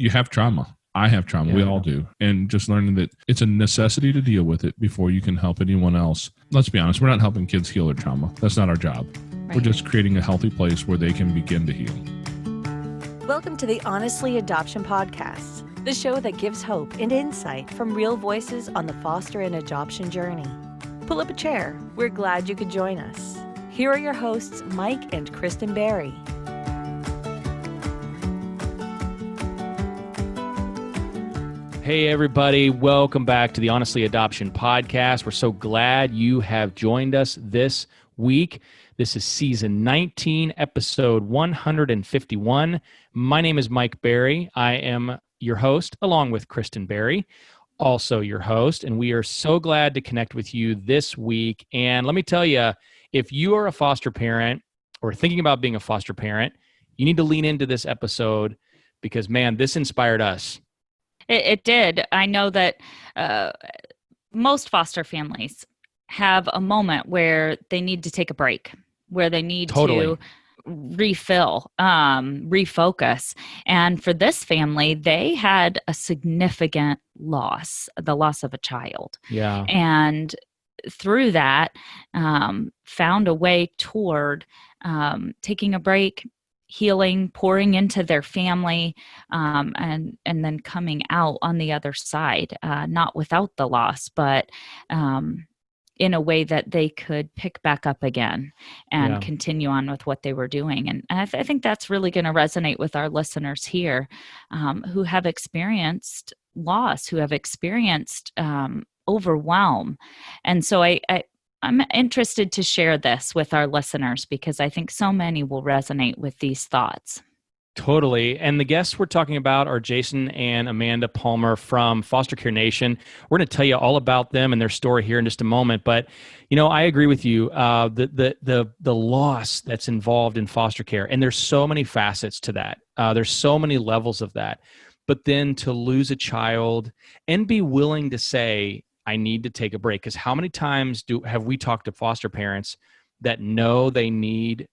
you have trauma. I have trauma. Yeah. We all do. And just learning that it's a necessity to deal with it before you can help anyone else. Let's be honest, we're not helping kids heal their trauma. That's not our job. Right. We're just creating a healthy place where they can begin to heal. Welcome to the Honestly Adoption Podcast, the show that gives hope and insight from real voices on the foster and adoption journey. Pull up a chair. We're glad you could join us. Here are your hosts, Mike and Kristen Berry. Hey, everybody. Welcome back to the Honestly Adoption Podcast. We're so glad you have joined us this week. This is season 19, episode 151. My name is Mike Berry. I am your host, along with Kristen Berry, also your host, and we are so glad to connect with you this week. And let me tell you, if you are a foster parent or thinking about being a foster parent, you need to lean into this episode because, man, this inspired us. It did. I know that most foster families have a moment where they need to take a break, where they need to refill, refocus. And for this family, they had a significant loss, the loss of a child. Yeah. And through that, found a way toward taking a break, healing, pouring into their family, and then coming out on the other side, not without the loss, but in a way that they could pick back up again and continue on with what they were doing. And I think that's really going to resonate with our listeners here, who have experienced loss, who have experienced overwhelm. And so I'm interested to share this with our listeners because I think so many will resonate with these thoughts. Totally. And the guests we're talking about are Jason and Amanda Palmer from Foster Care Nation. We're going to tell you all about them and their story here in just a moment. But, you know, I agree with you. The loss that's involved in foster care, and there's so many facets to that. There's so many levels of that. But then to lose a child and be willing to say, I need to take a break. Because how many times have we talked to foster parents that know they're in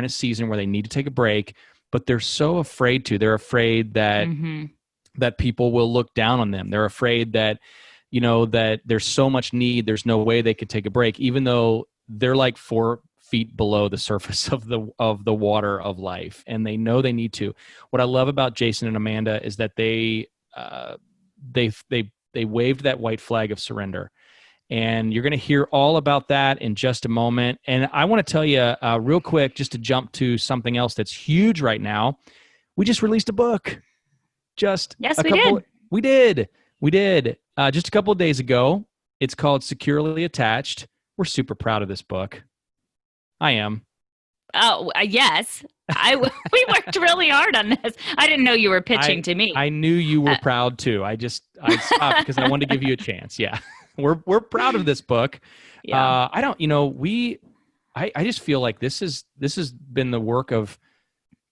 a season where they need to take a break, but they're so afraid to. They're afraid that that people will look down on them. They're afraid that, you know, that there's so much need, there's no way they could take a break, even though they're like 4 feet below the surface of the water of life, and they know they need to. What I love about Jason and Amanda is that they waved that white flag of surrender. And you're going to hear all about that in just a moment. And I want to tell you real quick, just to jump to something else that's huge right now. We just released a book. We did. Just a couple of days ago. It's called Securely Attached. We're super proud of this book. I am. Oh, yes. We worked really hard on this. I didn't know you were pitching to me. I knew you were proud too. I stopped because I wanted to give you a chance. Yeah. We're proud of this book. Yeah. I just feel like this has been the work of,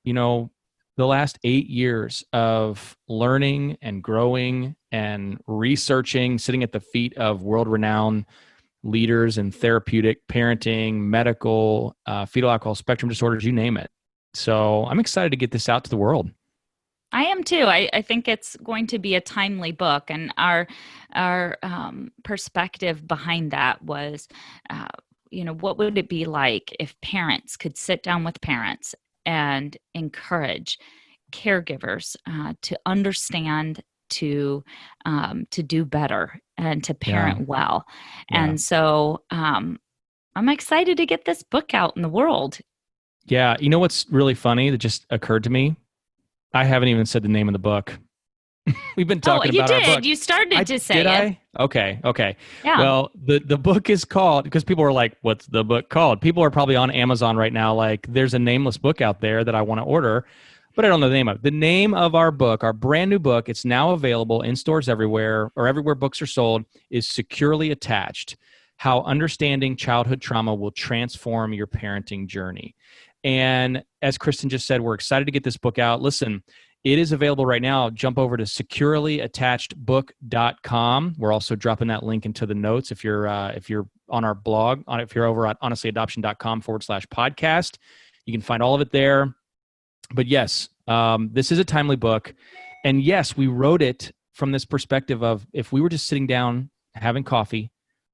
you know, the last 8 years of learning and growing and researching, sitting at the feet of world-renowned leaders in therapeutic, parenting, medical, fetal alcohol spectrum disorders, you name it. So I'm excited to get this out to the world. I am too. I think it's going to be a timely book, and our perspective behind that was, what would it be like if parents could sit down with parents and encourage caregivers to understand, to do better, and to parent well. Yeah. And so I'm excited to get this book out in the world. Yeah. You know what's really funny that just occurred to me? I haven't even said the name of the book. We've been talking about our book. You did. You started to say it. I? Okay. Yeah. Well, the book is called, because people are like, what's the book called? People are probably on Amazon right now like, there's a nameless book out there that I want to order, but I don't know the name of it. The name of our book, our brand new book, it's now available in stores everywhere, or everywhere books are sold, is Securely Attached: How Understanding Childhood Trauma Will Transform Your Parenting Journey. And as Kristen just said, we're excited to get this book out. Listen, it is available right now. Jump over to securelyattachedbook.com. We're also dropping that link into the notes if you're on our blog, if you're over at honestlyadoption.com/podcast. You can find all of it there. But yes, this is a timely book. And yes, we wrote it from this perspective of if we were just sitting down having coffee,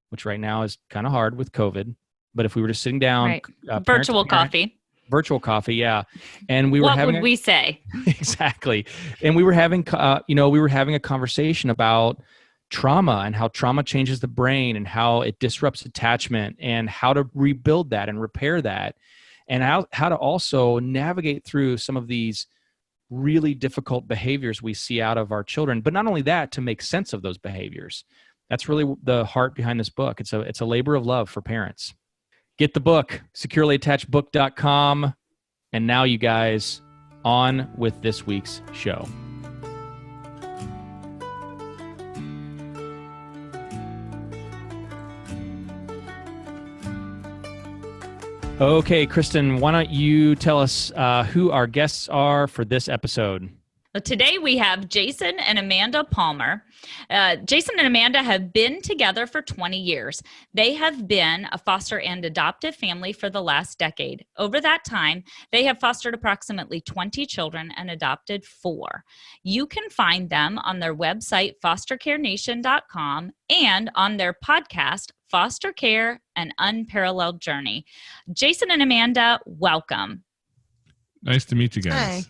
which right now is kind of hard with COVID, but if we were just sitting down, Right. parent Virtual to parent, coffee. virtual coffee, yeah, and we were What having would we say? exactly, and we were having we were having a conversation about trauma and how trauma changes the brain and how it disrupts attachment and how to rebuild that and repair that, and how to also navigate through some of these really difficult behaviors we see out of our children, but not only that, to make sense of those behaviors. That's really the heart behind this book. It's a labor of love for parents. Get the book, securelyattachedbook.com. And now, you guys, on with this week's show. Okay, Kristen, why don't you tell us who our guests are for this episode? Today we have Jason and Amanda Palmer. Jason and Amanda have been together for 20 years. They have been a foster and adoptive family for the last decade. Over that time, they have fostered approximately 20 children and adopted 4. You can find them on their website, fostercarenation.com, and on their podcast, Foster Care, An Unparalleled Journey. Jason and Amanda, welcome. Nice to meet you guys. Hi.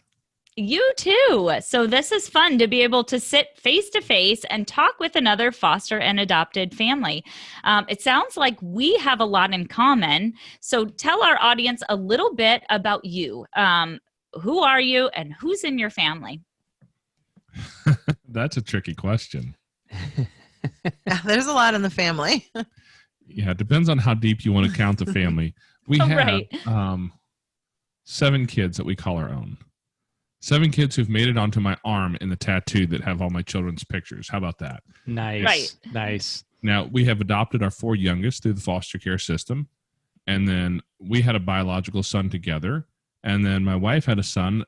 You too. So this is fun to be able to sit face to face and talk with another foster and adopted family. It sounds like we have a lot in common. So tell our audience a little bit about you. Who are you and who's in your family? That's a tricky question. Yeah, there's a lot in the family. Yeah, it depends on how deep you want to count the family. We have Right. 7 kids that we call our own. 7 kids who've made it onto my arm in the tattoo that have all my children's pictures. How about that? Nice. Right. Nice. Now, we have adopted our 4 youngest through the foster care system. And then we had a biological son together. And then my wife had a son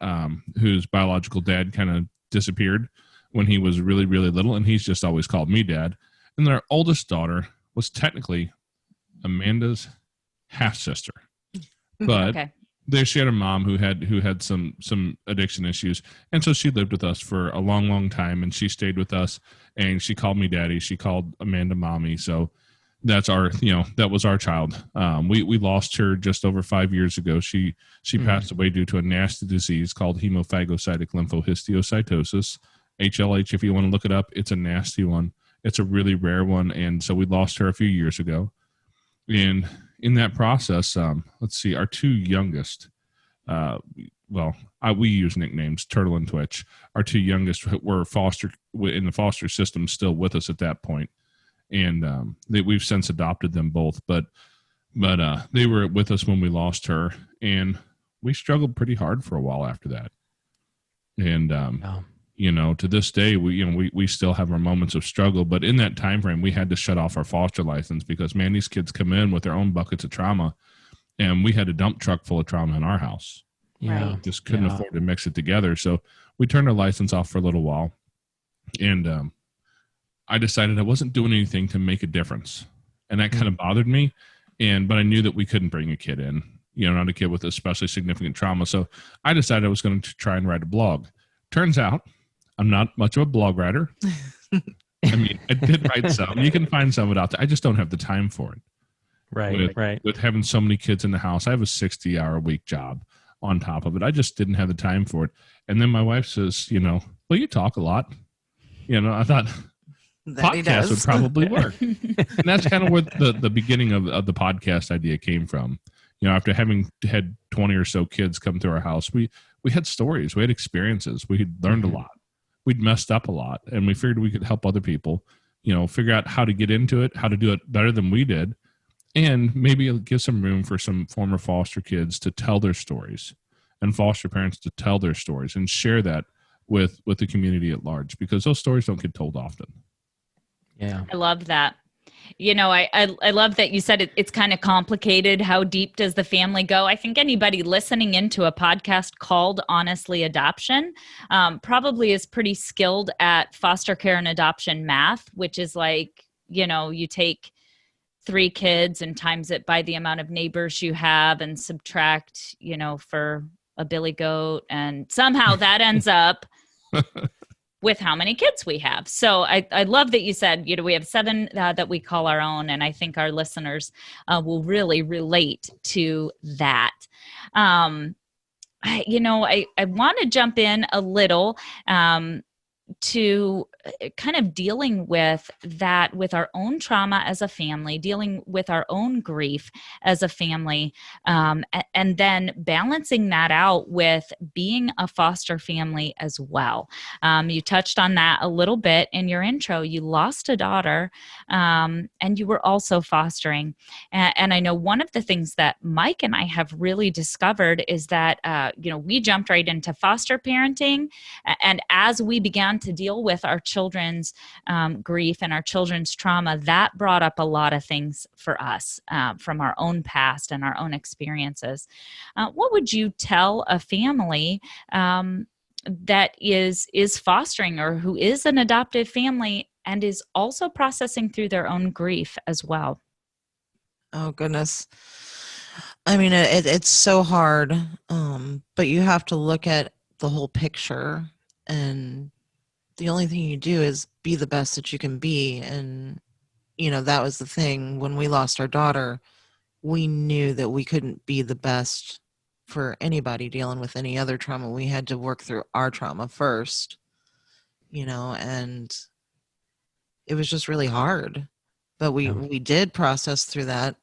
whose biological dad kind of disappeared when he was really, really little. And he's just always called me dad. And then our oldest daughter was technically Amanda's half-sister. But Okay. there she had a mom who had some addiction issues, and so she lived with us for a long, long time, and she stayed with us, and she called me daddy. She called Amanda mommy. So that's that was our child. We lost her just over 5 years ago. She passed away due to a nasty disease called hemophagocytic lymphohistiocytosis, HLH. If you want to look it up, it's a nasty one. It's a really rare one, and so we lost her a few years ago. And in that process, let's see, our 2 youngest, we use nicknames, Turtle and Twitch. Our 2 youngest were in the foster system, still with us at that point. And we've since adopted them both, but they were with us when we lost her, and we struggled pretty hard for a while after that. And to this day, we still have our moments of struggle, but in that time frame, we had to shut off our foster license because, man, these kids come in with their own buckets of trauma, and we had a dump truck full of trauma in our house. Yeah. Right. Just couldn't afford to mix it together. So we turned our license off for a little while, and I decided I wasn't doing anything to make a difference, and that kind of bothered me. But I knew that we couldn't bring a kid in, not a kid with especially significant trauma. So I decided I was going to try and write a blog. Turns out I'm not much of a blog writer. I mean, I did write some. You can find some of it out there. I just don't have the time for it. Right. With having so many kids in the house, I have a 60-hour-a-week job on top of it. I just didn't have the time for it. And then my wife says, well, you talk a lot. I thought That he podcast does. would probably work. And that's kind of where the beginning of the podcast idea came from. After having had 20 or so kids come through our house, we had stories, we had experiences, we had learned a lot. We'd messed up a lot, and we figured we could help other people, figure out how to get into it, how to do it better than we did, and maybe give some room for some former foster kids to tell their stories and foster parents to tell their stories and share that with the community at large, because those stories don't get told often. Yeah. I love that. I love that you said it's kind of complicated. How deep does the family go? I think anybody listening into a podcast called Honestly Adoption probably is pretty skilled at foster care and adoption math, which is like, you take 3 kids and times it by the amount of neighbors you have and subtract, for a billy goat. And somehow that ends up with how many kids we have. So I love that you said, we have 7 that we call our own. And I think our listeners will really relate to that. I want to jump in a little to kind of dealing with that, with our own trauma as a family, dealing with our own grief as a family, and then balancing that out with being a foster family as well. You touched on that a little bit in your intro. You lost a daughter, and you were also fostering. And I know one of the things that Mike and I have really discovered is that, we jumped right into foster parenting. And as we began to deal with our children's grief and our children's trauma, that brought up a lot of things for us from our own past and our own experiences. What would you tell a family that is fostering, or who is an adoptive family and is also processing through their own grief as well? Oh, goodness. I mean, it's so hard, but you have to look at the whole picture, and the only thing you do is be the best that you can be. And, that was the thing. When we lost our daughter, we knew that we couldn't be the best for anybody dealing with any other trauma. We had to work through our trauma first, and it was just really hard. But we did process through that,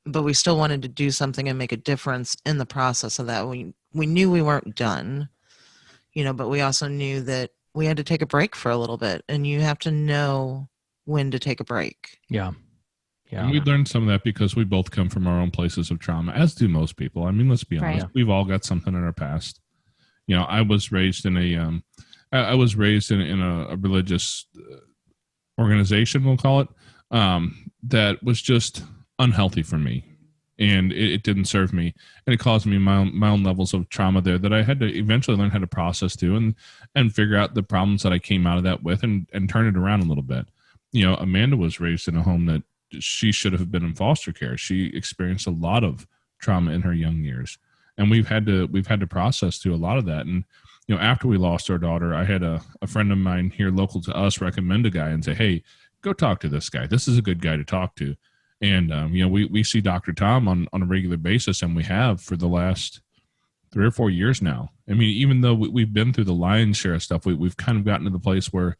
but we still wanted to do something and make a difference in the process of that. We knew we weren't done, but we also knew that we had to take a break for a little bit, and you have to know when to take a break. Yeah. Yeah. And we learned some of that because we both come from our own places of trauma, as do most people. I mean, let's be honest. Right. We've all got something in our past. I was raised in a religious organization, we'll call it, that was just unhealthy for me. And it didn't serve me. And it caused me my own levels of trauma there that I had to eventually learn how to process too, and figure out the problems that I came out of that with, and turn it around a little bit. Amanda was raised in a home that she should have been in foster care. She experienced a lot of trauma in her young years. And we've had to process through a lot of that. And, after we lost our daughter, I had a friend of mine here local to us recommend a guy and say, hey, go talk to this guy. This is a good guy to talk to. And, we see Dr. Tom on a regular basis, and we have for the last 3 or 4 years now. I mean, even though we've been through the lion's share of stuff, we've kind of gotten to the place where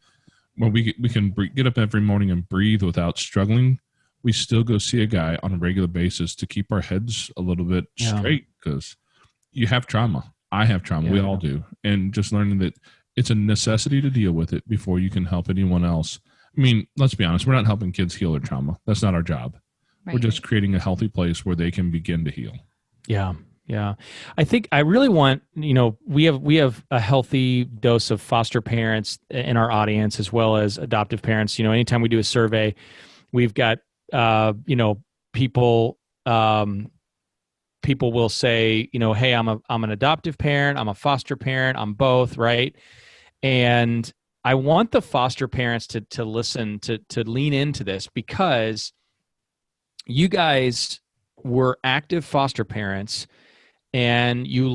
we can get up every morning and breathe without struggling. We still go see a guy on a regular basis to keep our heads a little bit straight, because you have trauma. I have trauma. We all do. And just learning that it's a necessity to deal with it before you can help anyone else. I mean, let's be honest. We're not helping kids heal their trauma. That's not our job. Right. We're just creating a healthy place where they can begin to heal. Yeah. Yeah. I think I really want, we have a healthy dose of foster parents in our audience, as well as adoptive parents. Anytime we do a survey, we've got, people will say, hey, I'm an adoptive parent, I'm a foster parent, I'm both, right? And I want the foster parents to listen, to lean into this, because you guys were active foster parents, and you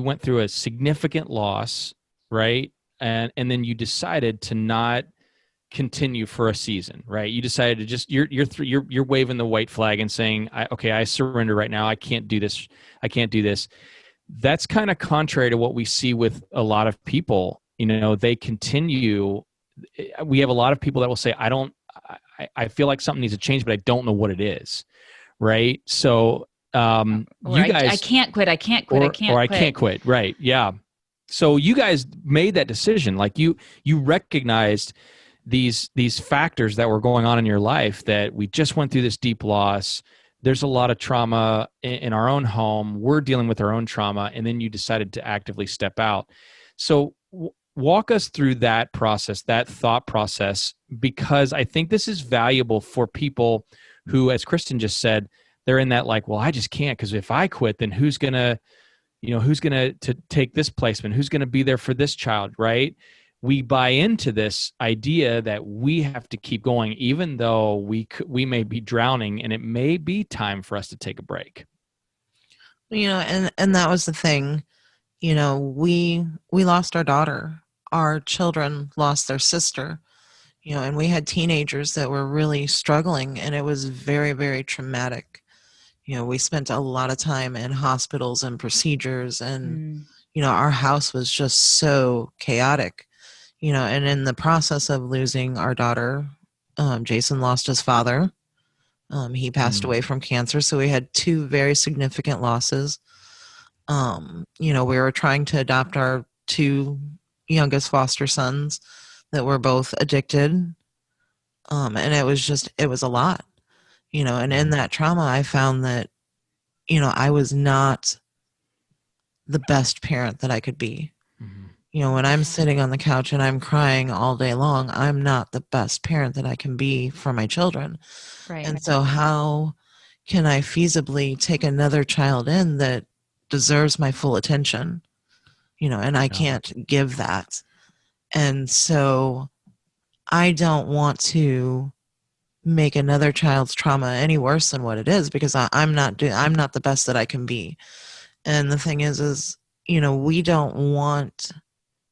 went through a significant loss, right? And then you decided to not continue for a season, right? You decided to just, you're waving the white flag and saying, I surrender right now. I can't do this. I can't do this. That's kind of contrary to what we see with a lot of people. They continue. We have a lot of people that will say, I feel like something needs to change, but I don't know what it is. Right. So, you guys, I can't quit. I can't quit. I can't quit. Right. Yeah. So you guys made that decision. Like you recognized these factors that were going on in your life, that we just went through this deep loss. There's a lot of trauma in our own home. We're dealing with our own trauma. And then you decided to actively step out. So walk us through that process, that thought process, because I think this is valuable for people who, as Kristen just said, they're in that like, well, I just can't, because if I quit, then who's going to take this placement? Who's going to be there for this child, right? We buy into this idea that we have to keep going, even though we may be drowning, and it may be time for us to take a break. And that was the thing. We lost our daughter. our children lost their sister, and we had teenagers that were really struggling, and it was very, very traumatic. We spent a lot of time in hospitals and procedures, and, Mm. our house was just so chaotic, and in the process of losing our daughter, Jason lost his father. He passed away from cancer, so we had two very significant losses. We were trying to adopt our two youngest foster sons that were both addicted. And it was a lot, and in that trauma, I found that, I was not the best parent that I could be. When I'm sitting on the couch and I'm crying all day long, I'm not the best parent that I can be for my children. Right. And so how can I feasibly take another child in that deserves my full attention? And I can't give that. And so I don't want to make another child's trauma any worse than what it is, because I'm not the best that I can be. And the thing is, we don't want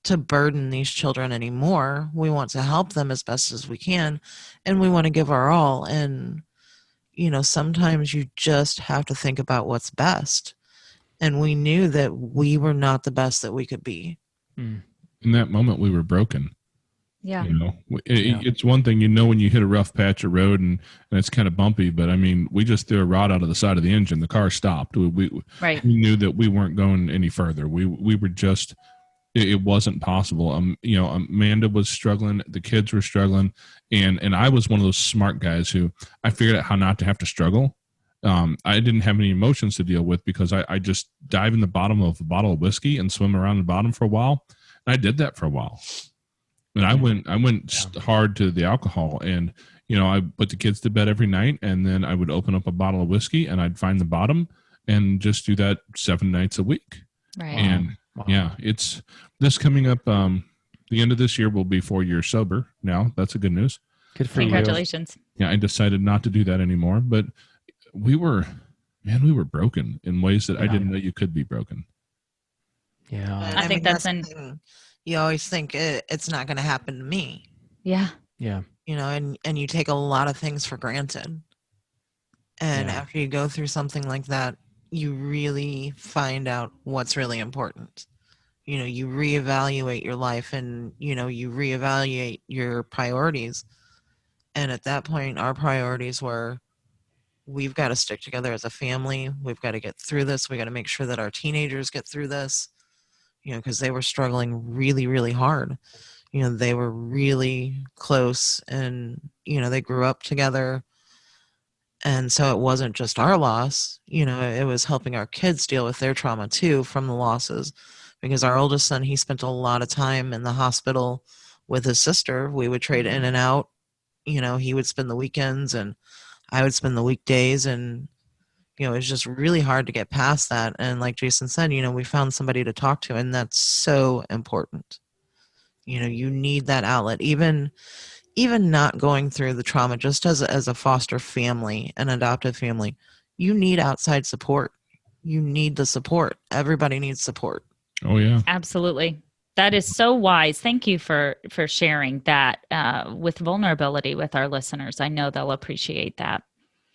to burden these children anymore. We want to help them as best as we can, and we want to give our all. And sometimes you just have to think about what's best. And we knew that we were not the best that we could be. In that moment, we were broken. Yeah. It's one thing, when you hit a rough patch of road and it's kind of bumpy, but I mean, we just threw a rod out of the side of the engine. The car stopped. We knew that we weren't going any further. We were just, it wasn't possible. Amanda was struggling. The kids were struggling. And I was one of those smart guys who I figured out how not to have to struggle. I didn't have any emotions to deal with, because I just dive in the bottom of a bottle of whiskey and swim around the bottom for a while. And I did that for a while. And I went hard to the alcohol, and I put the kids to bed every night, and then I would open up a bottle of whiskey and I'd find the bottom and just do that 7 nights a week. Right. And it's this coming up. The end of this year will be 4 years sober. Now that's a good news. Good for you. Congratulations. Yeah, I decided not to do that anymore. But we were broken in ways that I didn't know you could be broken. Yeah, I think that's you always think it's not going to happen to me. Yeah. Yeah. And you take a lot of things for granted. And after you go through something like that, you really find out what's really important. You reevaluate your life, and, you reevaluate your priorities. And at that point, our priorities were, we've got to stick together as a family. We've got to get through this. We got to make sure that our teenagers get through this, because they were struggling really, really hard. They were really close, and, they grew up together. And so it wasn't just our loss, it was helping our kids deal with their trauma too from the losses, because our oldest son, he spent a lot of time in the hospital with his sister. We would trade in and out. He would spend the weekends and I would spend the weekdays, and, it was just really hard to get past that. And like Jason said, we found somebody to talk to, and that's so important. You need that outlet, even not going through the trauma, just as a foster family, an adoptive family, you need outside support. You need the support. Everybody needs support. Oh yeah, Absolutely. That is so wise. Thank you for sharing that with vulnerability with our listeners. I know they'll appreciate that.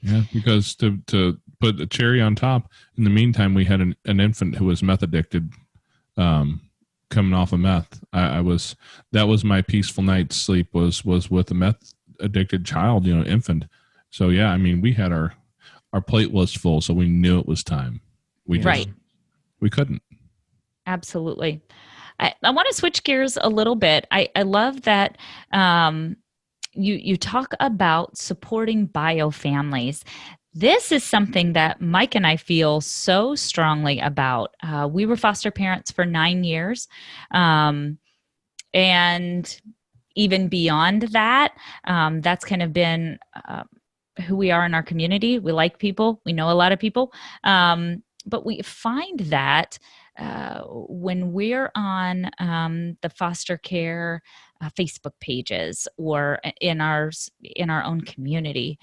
Yeah, because to put a cherry on top, in the meantime, we had an infant who was meth addicted, coming off of meth. That was my peaceful night's sleep was with a meth addicted child, infant. So yeah, I mean, we had our plate was full, so we knew it was time. We couldn't. Absolutely. I want to switch gears a little bit. I love that you talk about supporting bio families. This is something that Mike and I feel so strongly about. We were foster parents for 9 years. And even beyond that, that's kind of been who we are in our community. We like people. We know a lot of people. But we find that when we're on the foster care Facebook pages or in our own community,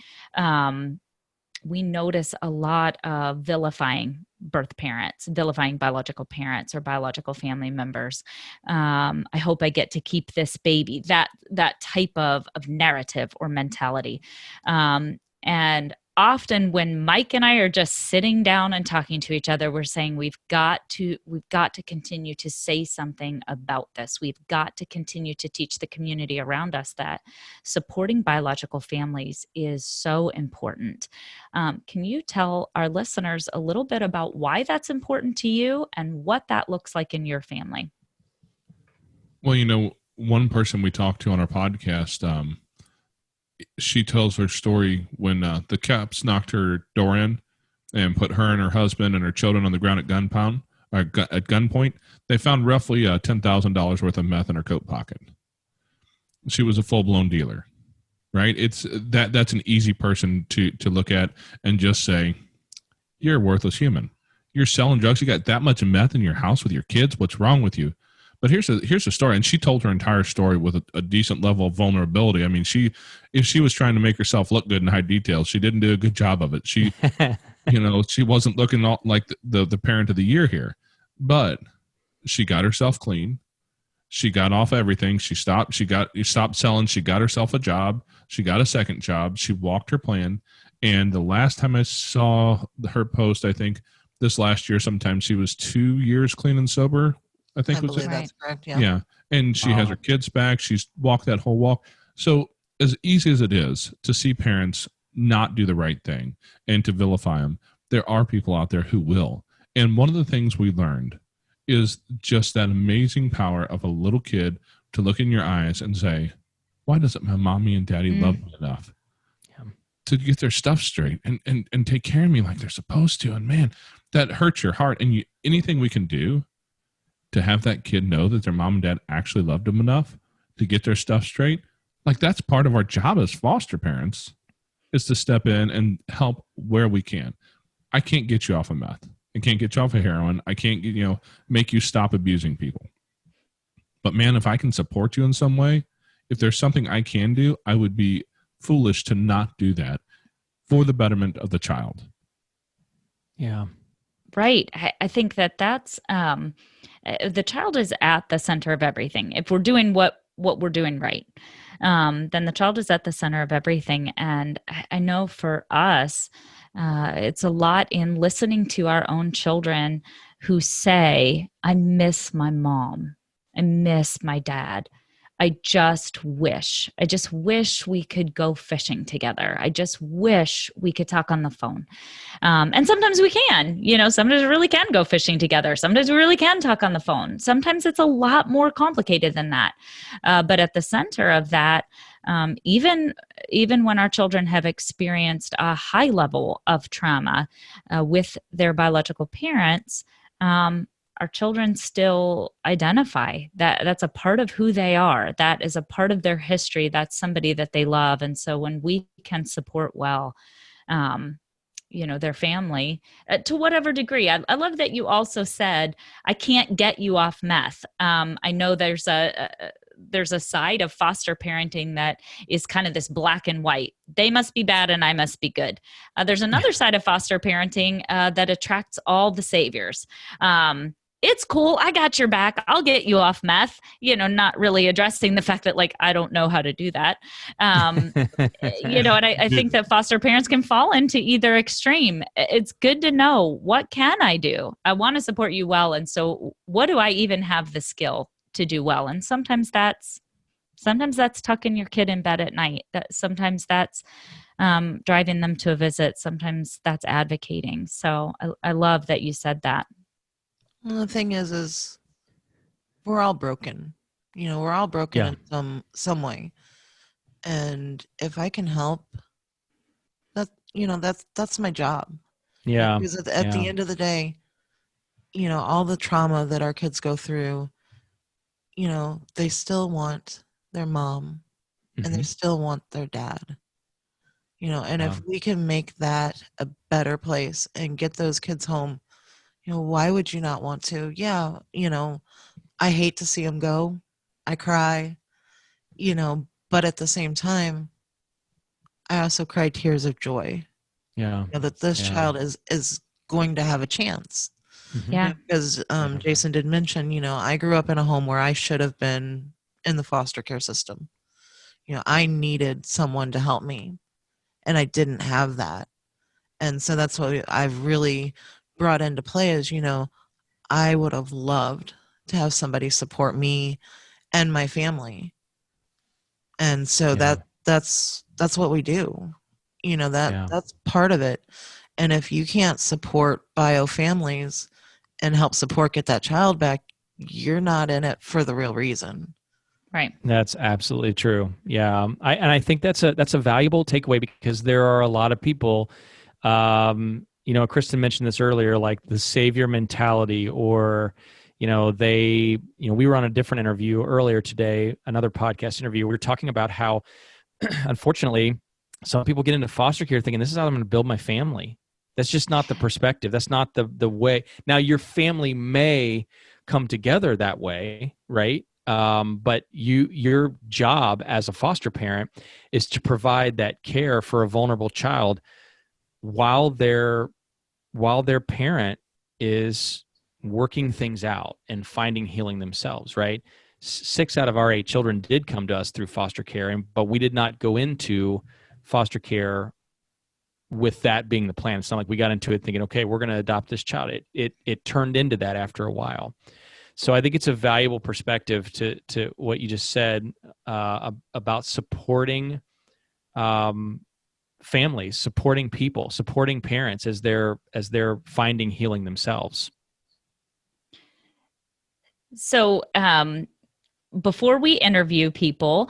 we notice a lot of vilifying birth parents, vilifying biological parents or biological family members. I hope I get to keep this baby, that type of narrative or mentality. And often when Mike and I are just sitting down and talking to each other, we're saying we've got to continue to say something about this. We've got to continue to teach the community around us that supporting biological families is so important. Can you tell our listeners a little bit about why that's important to you and what that looks like in your family? Well, one person we talked to on our podcast, she tells her story when the cops knocked her door in and put her and her husband and her children on the ground at gunpoint. They found roughly $10,000 worth of meth in her coat pocket. She was a full-blown dealer, right? It's that's an easy person to look at and just say, you're a worthless human. You're selling drugs. You got that much meth in your house with your kids. What's wrong with you? But here's the story, and she told her entire story with a decent level of vulnerability. I mean, if she was trying to make herself look good in high details, she didn't do a good job of it. She, she wasn't looking like the parent of the year here, but she got herself clean. She got off everything. She stopped selling. She got herself a job. She got a second job. She walked her plan. And the last time I saw her post, I think this last year, sometime, she was 2 years clean and sober. I believe that's correct. Yeah. Yeah. And she has her kids back. She's walked that whole walk. So as easy as it is to see parents not do the right thing and to vilify them, there are people out there who will. And one of the things we learned is just that amazing power of a little kid to look in your eyes and say, why doesn't my mommy and daddy love me enough to get their stuff straight and take care of me like they're supposed to? And man, that hurts your heart. And anything we can do to have that kid know that their mom and dad actually loved them enough to get their stuff straight, like that's part of our job as foster parents, is to step in and help where we can. I can't get you off of meth. I can't get you off of heroin. I can't, make you stop abusing people. But man, if I can support you in some way, if there's something I can do, I would be foolish to not do that for the betterment of the child. Yeah. Right. I think that's the child is at the center of everything. If we're doing what we're doing right, then the child is at the center of everything. And I know for us, it's a lot in listening to our own children who say, I miss my mom. I miss my dad. I just wish we could go fishing together. I just wish we could talk on the phone. And sometimes we can, sometimes we really can go fishing together. Sometimes we really can talk on the phone. Sometimes it's a lot more complicated than that. But at the center of that, even when our children have experienced a high level of trauma with their biological parents, our children still identify that's a part of who they are. That is a part of their history. That's somebody that they love. And so when we can support well, their family to whatever degree, I love that you also said, I can't get you off meth. I know there's a side of foster parenting that is kind of this black and white. They must be bad and I must be good. There's another side of foster parenting that attracts all the saviors. It's cool. I got your back. I'll get you off meth, not really addressing the fact that I don't know how to do that. And I think that foster parents can fall into either extreme. It's good to know, what can I do? I want to support you well. And so what do I even have the skill to do well? And sometimes that's tucking your kid in bed at night. Sometimes that's driving them to a visit. Sometimes that's advocating. So I love that you said that. Well, the thing is we're all broken. We're all broken in some way. And if I can help, that's my job. Yeah. Because at the end of the day, all the trauma that our kids go through, they still want their mom and they still want their dad. And if we can make that a better place and get those kids home, why would you not want to? Yeah, I hate to see them go. I cry, but at the same time, I also cry tears of joy Yeah. that this Yeah. child is going to have a chance. Mhm. Yeah. Because Yeah. Jason did mention, I grew up in a home where I should have been in the foster care system. I needed someone to help me, and I didn't have that. And so that's what I've really brought into play is, I would have loved to have somebody support me and my family. And so Yeah. that's what we do. Yeah. That's part of it. And if you can't support bio families and help support get that child back, you're not in it for the real reason. Right. That's absolutely true. Yeah, I think that's a valuable takeaway because there are a lot of people. Kristen mentioned this earlier, like the savior mentality, or we were on a different interview earlier today, another podcast interview. We were talking about how, unfortunately, some people get into foster care thinking this is how I'm going to build my family. That's just not the perspective. That's not the way. Now, your family may come together that way, right? But your job as a foster parent is to provide that care for a vulnerable child while their parent is working things out and finding healing themselves, right? 6 out of our 8 children did come to us through foster care, but we did not go into foster care with that being the plan. It's not like we got into it thinking, okay, we're going to adopt this child. It turned into that after a while. So I think it's a valuable perspective to what you just said about supporting families, supporting people, supporting parents as they're finding healing themselves. So, before we interview people,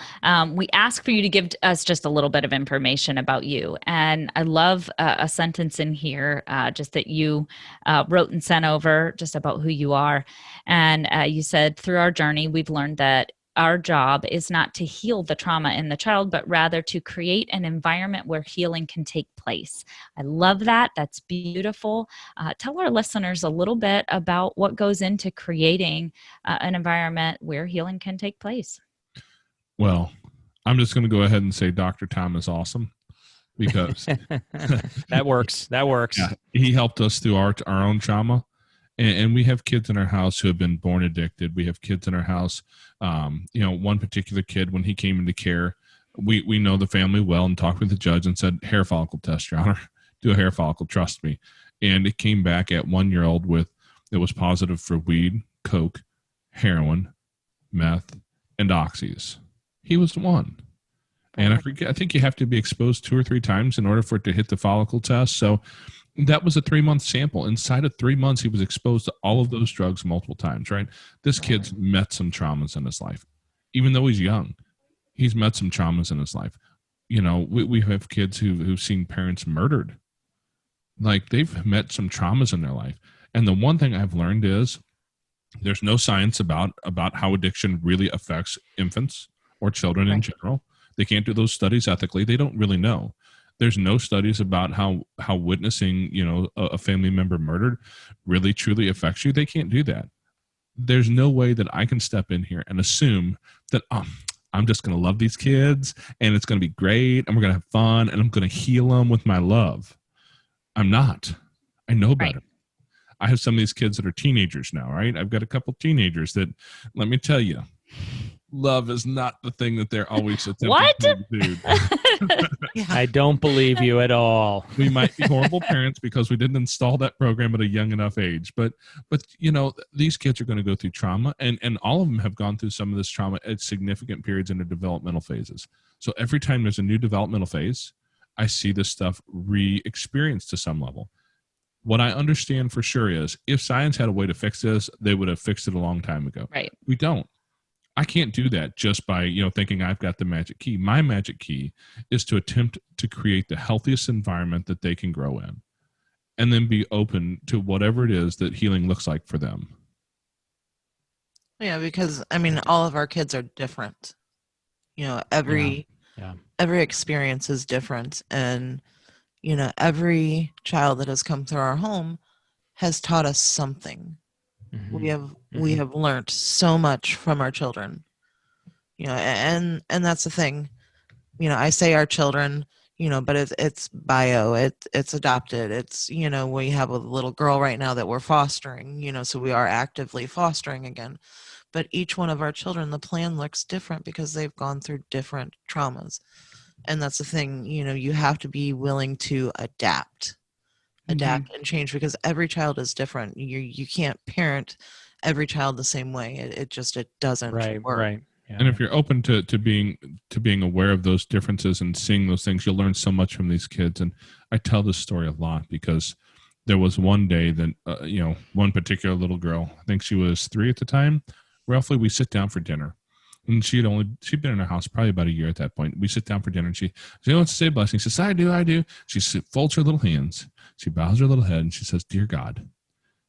we ask for you to give us just a little bit of information about you. And I love a sentence in here, just that you wrote and sent over just about who you are. And you said, through our journey, we've learned that our job is not to heal the trauma in the child, but rather to create an environment where healing can take place. I love that. That's beautiful. Tell our listeners a little bit about what goes into creating an environment where healing can take place. Well, I'm just going to go ahead and say Dr. Tom is awesome because that works. That works. Yeah, he helped us through our own trauma. And we have kids in our house who have been born addicted. We have kids in our house. One particular kid, when he came into care, we know the family well and talked with the judge and said, hair follicle test, Your Honor. Do a hair follicle, trust me. And it came back at 1 year old it was positive for weed, coke, heroin, meth, and oxys. He was one. And I think you have to be exposed 2 or 3 times in order for it to hit the follicle test. So that was a 3-month sample. Inside of 3 months, he was exposed to all of those drugs multiple times, right? This kid's met some traumas in his life. Even though he's young, he's met some traumas in his life. We have kids who've seen parents murdered. Like, they've met some traumas in their life. And the one thing I've learned is there's no science about how addiction really affects infants or children in general. They can't do those studies ethically. They don't really know. There's no studies about how witnessing, a family member murdered really truly affects you. They can't do that. There's no way that I can step in here and assume that I'm just going to love these kids and it's going to be great and we're going to have fun and I'm going to heal them with my love. I'm not. I know better. Right. I have some of these kids that are teenagers now, right? I've got a couple teenagers that, let me tell you, love is not the thing that they're always attempting to do. I don't believe you at all. We might be horrible parents because we didn't install that program at a young enough age. But these kids are going to go through trauma, and all of them have gone through some of this trauma at significant periods in their developmental phases. So every time there's a new developmental phase, I see this stuff re-experienced to some level. What I understand for sure is if science had a way to fix this, they would have fixed it a long time ago. Right. We don't. I can't do that just by, thinking I've got the magic key. My magic key is to attempt to create the healthiest environment that they can grow in and then be open to whatever it is that healing looks like for them. Yeah, because, all of our kids are different. Every experience is different. And, every child that has come through our home has taught us something. Mm-hmm. We have learned so much from our children, and that's the thing. I say our children, but it's bio, it's adopted, it's, we have a little girl right now that we're fostering, so we are actively fostering again. But each one of our children, the plan looks different because they've gone through different traumas. And that's the thing, you have to be willing to adapt and change, because every child is different. You can't parent every child the same way. It doesn't work. Right. Yeah. And if you're open to being aware of those differences and seeing those things, you'll learn so much from these kids. And I tell this story a lot because there was one day that one particular little girl, I think she was 3 at the time, roughly. We sit down for dinner, and she'd been in our house probably about a year at that point. We sit down for dinner, and she wants to say a blessing. She says, I do. She folds her little hands, she bows her little head, and she says, Dear God,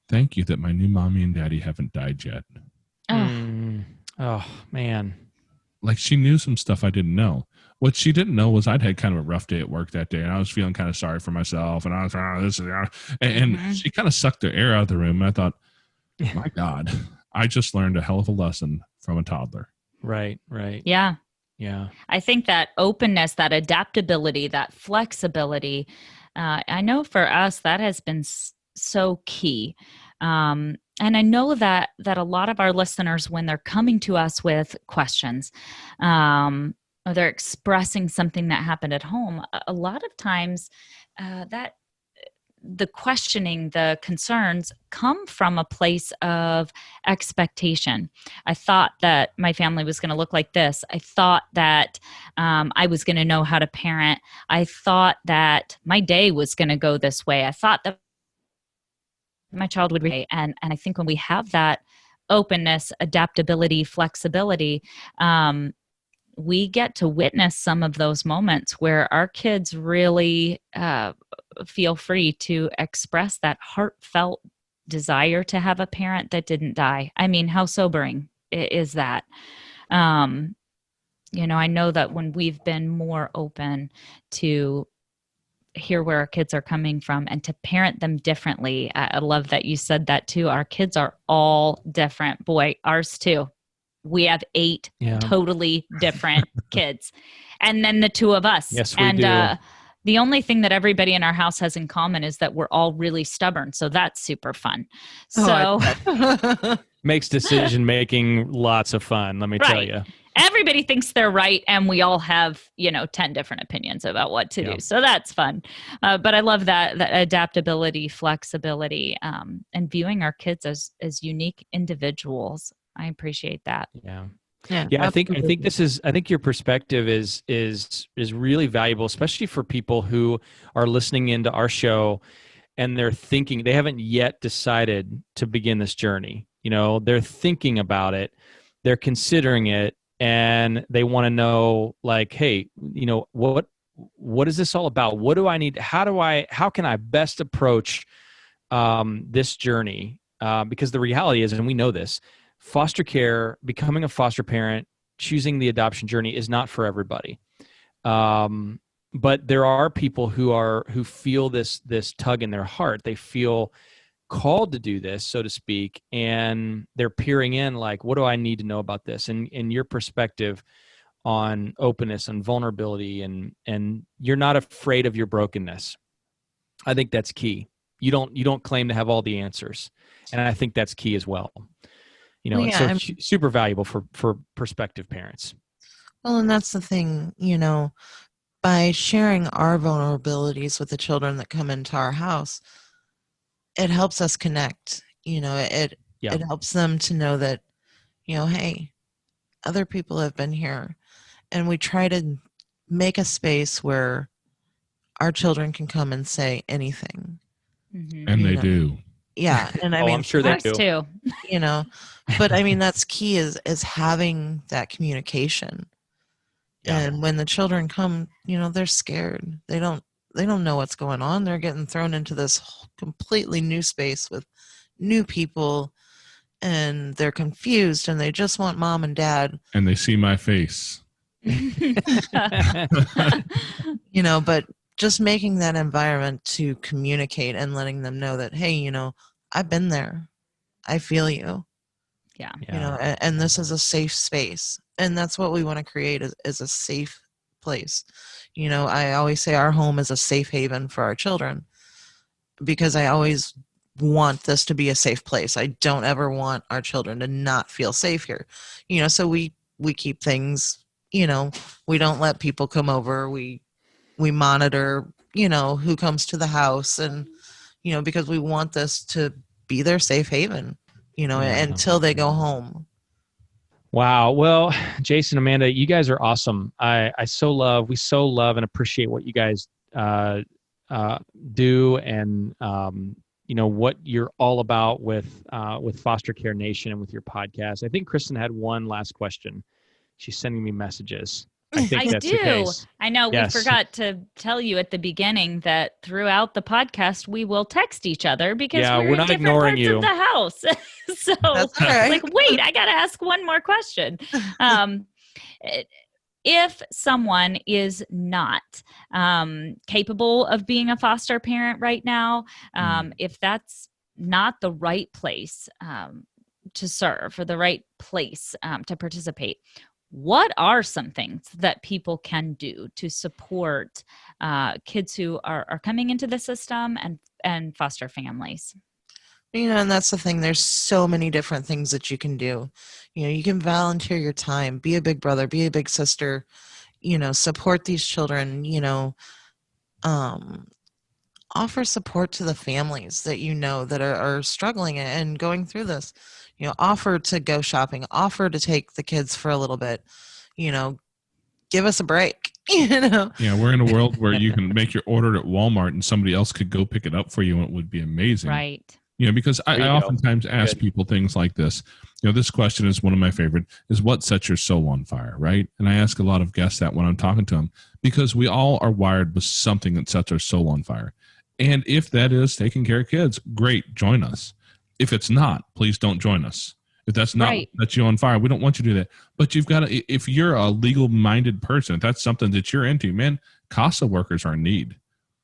thank you that my new mommy and daddy haven't died yet. Oh, man. Like, she knew some stuff I didn't know. What she didn't know was I'd had kind of a rough day at work that day, and I was feeling kind of sorry for myself, and I was, and she kind of sucked the air out of the room, and I thought, my God, I just learned a hell of a lesson from a toddler. Right. Yeah. Yeah. I think that openness, that adaptability, that flexibility, I know for us that has been so key. And I know that a lot of our listeners, when they're coming to us with questions, or they're expressing something that happened at home, a lot of times that the questioning, the concerns come from a place of expectation. I thought that my family was going to look like this. I thought that I was going to know how to parent. I thought that my day was going to go this way. I thought that my child would be. And I think when we have that openness, adaptability, flexibility, we get to witness some of those moments where our kids really feel free to express that heartfelt desire to have a parent that didn't die. I mean, how sobering is that? I know that when we've been more open to hear where our kids are coming from and to parent them differently. I love that you said that too. Our kids are all different. Boy, ours too. We have 8 totally different kids. And then the 2 of us. Yes, we do. The only thing that everybody in our house has in common is that we're all really stubborn. So that's super fun. So makes decision making lots of fun, let me tell you. Everybody thinks they're right, and we all have, 10 different opinions about what to do. So that's fun. But I love that adaptability, flexibility, and viewing our kids as unique individuals. I appreciate that. Yeah. I think your perspective is really valuable, especially for people who are listening into our show and they're thinking they haven't yet decided to begin this journey. They're thinking about it, they're considering it, and they want to know, like, hey, what is this all about? What do I need? How can I best approach this journey? Because the reality is, and we know this, foster care, becoming a foster parent, choosing the adoption journey is not for everybody. But there are people who feel this tug in their heart. They feel called to do this, so to speak, and they're peering in like, what do I need to know about this? And your perspective on openness and vulnerability, and you're not afraid of your brokenness. I think that's key. You don't claim to have all the answers. And I think that's key as well. It's super valuable for prospective parents. Well, and that's the thing, by sharing our vulnerabilities with the children that come into our house, it helps us connect. It helps them to know that, hey, other people have been here. And we try to make a space where our children can come and say anything. Mm-hmm. And they do. Yeah. And I'm sure they do too. But I mean, that's key is having that communication. Yeah. And when the children come, they're scared. They don't know what's going on. They're getting thrown into this completely new space with new people, and they're confused, and they just want mom and dad. And they see my face. But just making that environment to communicate and letting them know that, hey, I've been there. I feel you. Yeah. And this is a safe space. And that's what we want to create is a safe place. You know, I always say our home is a safe haven for our children because I always want this to be a safe place. I don't ever want our children to not feel safe here. You know, so we keep things, you know, we don't let people come over. We monitor, you know, who comes to the house, and you know, because we want this to be their safe haven, you know, Yeah. until they go home. Wow. Well, Jason, Amanda, you guys are awesome. We so love and appreciate what you guys do, and you know what you're all about with Foster Care Nation and with your podcast. I think Kristen had one last question. She's sending me messages. I think that's the case. I know. Yes. We forgot to tell you at the beginning that throughout the podcast we will text each other because we're we're in not different ignoring parts you. of the house. So That's all right. it's like, wait, I got to ask one more question. If someone is not capable of being a foster parent right now, if that's not the right place to serve or the right place to participate, what are some things that people can do to support kids who are coming into the system and foster families? You know, and that's the thing. There's so many different things that you can do. You know, you can volunteer your time, be a big brother, be a big sister, you know, support these children, you know, offer support to the families that you know that are struggling and going through this. You know, offer to go shopping, offer to take the kids for a little bit, you know, give us a break, you know. Yeah, we're in a world where you can make your order at Walmart and somebody else could go pick it up for you, and it would be amazing. Right. You know, because I There you go. oftentimes ask Good. people things like this. You know, this question is one of my favorite, is what sets your soul on fire, right? And I ask a lot of guests that when I'm talking to them, because we all are wired with something that sets our soul on fire. And if that is taking care of kids, great, join us. If it's not, please don't join us. If that's not Right. what sets you on fire, we don't want you to do that. But you've got to, if you're a legal-minded person, if that's something that you're into, man, CASA workers are in need.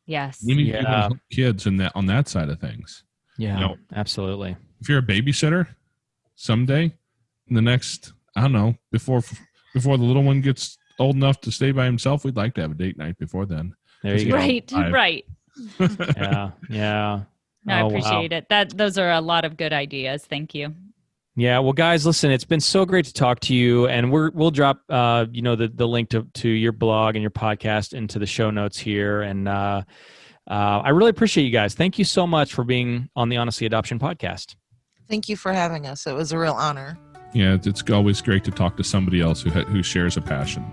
Yes. We need Yeah. people to help kids in that, on that side of things. Yeah, You know, absolutely. if you're a babysitter someday in the next, I don't know, before the little one gets old enough to stay by himself, we'd like to have a date night before then. There you go. Right. Right. Yeah. Yeah. No, I Oh, wow. appreciate it. Those are a lot of good ideas. Thank you. Yeah, well, guys, listen, it's been so great to talk to you, and we'll drop you know, the link to your blog and your podcast into the show notes here, and I really appreciate you guys. Thank you so much for being on the Honestly Adoption podcast. Thank you for having us. It was a real honor. Yeah, it's always great to talk to somebody else who shares a passion.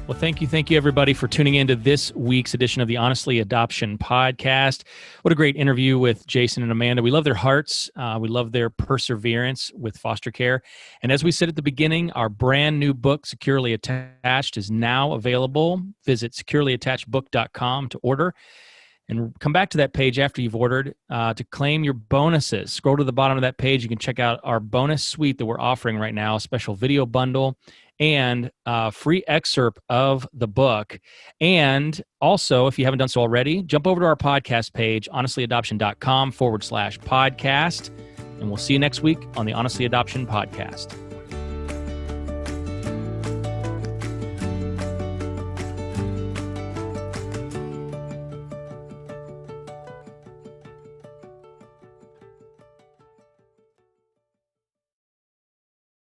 Well, thank you, everybody, for tuning in to this week's edition of the Honestly Adoption podcast. What a great interview with Jason and Amanda. We love their hearts. We love their perseverance with foster care. And as we said at the beginning, our brand new book, Securely Attached, is now available. Visit securelyattachedbook.com to order. And come back to that page after you've ordered to claim your bonuses. Scroll to the bottom of that page. You can check out our bonus suite that we're offering right now, a special video bundle and a free excerpt of the book. And also, if you haven't done so already, jump over to our podcast page, honestlyadoption.com/podcast. And we'll see you next week on the Honestly Adoption podcast.